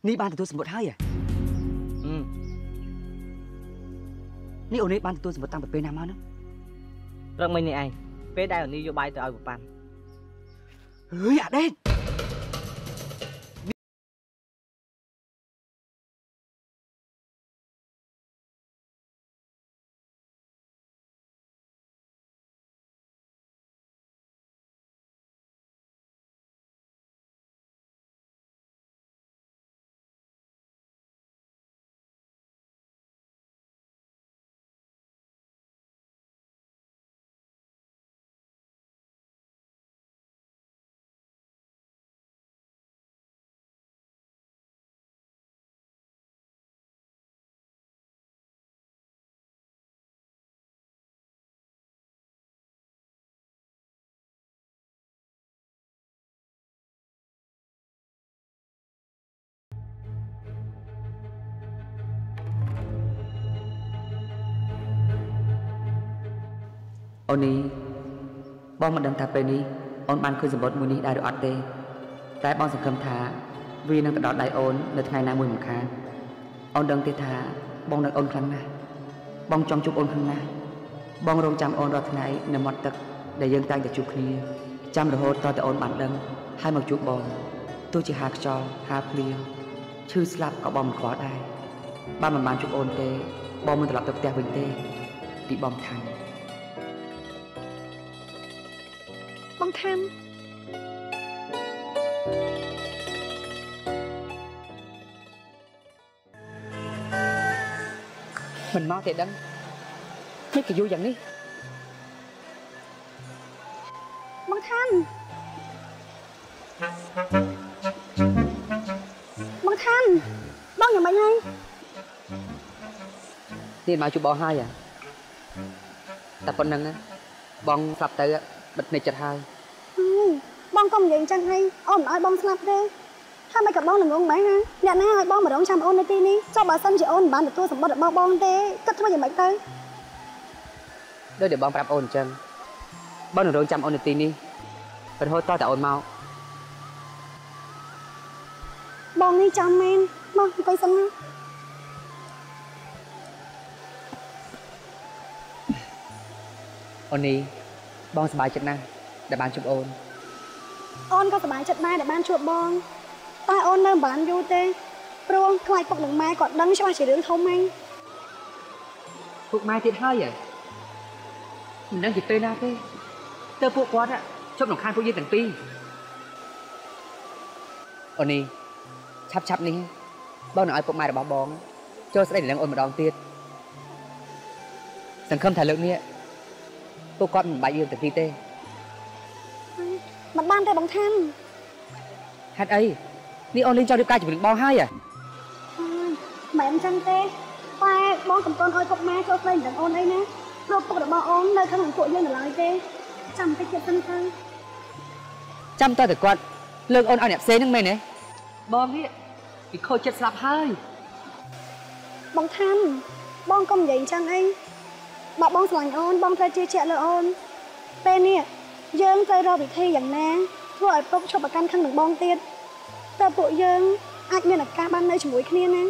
នេះបានទទួលសម្បត្តិហើយនេះអូននេះបានទទួលសម្បត្តិតាំងពីពេលណាមកហ្នឹងរឹកមិញនេះឯងពេលដែលអូននេះយកបាយទៅឲ្យប្រប៉ាន់អើយអាដេកអូននេះបងមិនដឹងថាពេលនេះអូនបានឃើញសម្បត្តិមួយនេះដែរឬអត់ទេតែបងសង្ឃឹមថាវានឹងទៅដល់ដៃអូននៅថ្ងៃណាមួយមិនខានអូនដឹងទេថាបងនឹកអូនខ្លាំងណាស់បងចង់ជួបអូនខ្លាំងណាស់បងរងចាំអូនរាល់ថ្ងៃនៅមាត់ទឹកដែលយើងតែងតែជួបគ្នាចាំរហូតតតែអូនបានដឹងហើយមកជួបបងទោះជាហាខ្យល់ហាភ្លៀងឈឺស្លាប់ក៏បងមិនខ្វល់ដែរបើមិនបានជួបអូនទេបងមិនត្រឡប់ទៅផ្ទះវិញទេពីបងថាំបងថាំមិនមកទេដឹងនេះក៏យូរយ៉ាងនេះបងថាំបងថាំបងយ៉ាងម៉េចហើយនេះមកជួបបងហើយតែប៉ុណ្្នឹងបងស្លាប់ទៅបិទភ្នែកចិត្តហើយបងកុំនិយាយអញ្ចឹងហើយអូនមិនឲ្យបងស្លាប់ទេហើយមិនក៏បងនឹងងងម៉េចណាអ្នកណាឲ្យបងមករងចាំអូននៅទីនេះចុះបើសិនជាអូនមិនបានទទួលសម្បត្តិរបស់បងទេគិតធ្វើយ៉ាងម៉េចទៅដូចដែលបងប្រាប់អូនអញ្ចឹងបងនឹងរងចាំអូននៅទីនេះរហូតតតែអូនមកបងនេះចាំមែនមកអង្គុយសិនណាអូននេះបងសប្បាយចិត្តណាស់ដែលបានជួបអូនអូនក៏សប្បាយចិត្តដែរដែលបានជួបបងតែអូននៅមិនបានយូរទេព្រោះខ្លាចពុកនិងម៉ែគាត់ដឹងច្បាស់ជារឿងធំហ្នឹងពុកម៉ែទៀតហើយមិនដឹងពីពេលណាទេតើពួកគាត់ជប់នឹងខានពួកយើងទាំងពីរអូននេះឆាប់នេះបងនឹងឲ្យពុកម៉ែរបស់បងចូលស្ដីនឹងអូនម្ដងទៀតសង្ឃឹមថាលើកនេះពួកគាត់មិនបាច់យើងទាំងពីរទេមិនបានទេបងថាំហេតុអីនេះអូនលេងចង់រៀបការជាមួយនឹងបងហើយមិនអញ្ចឹងទេតែបងកំពុងឲ្យពុកម៉ែចូលស្ដីនឹងអូនអីណាព្រោះពុករបស់អូននៅខាងពួកយើងនៅឡើយទេចាំតិចទៀតសិនទៅចាំតើគាត់លើកអូនឲ្យអ្នកផ្សេងហ្នឹងមែនទេបងនេះពីខូចចិត្តស្លាប់ហើយបងថាំបងកុំនិយាយអញ្ចឹងអីបើបងស្រឡាញ់អូនបងត្រូវជឿជាក់លើអូនពេលនេះយើងត្រូវរកវិធីយ៉ាងណាធ្វើឲ្យពុកឈប់ប្រកាន់ខឹងនឹងបងទៀតតើពួកយើងអាចមានឱកាសបាននៅជាមួយគ្នាណា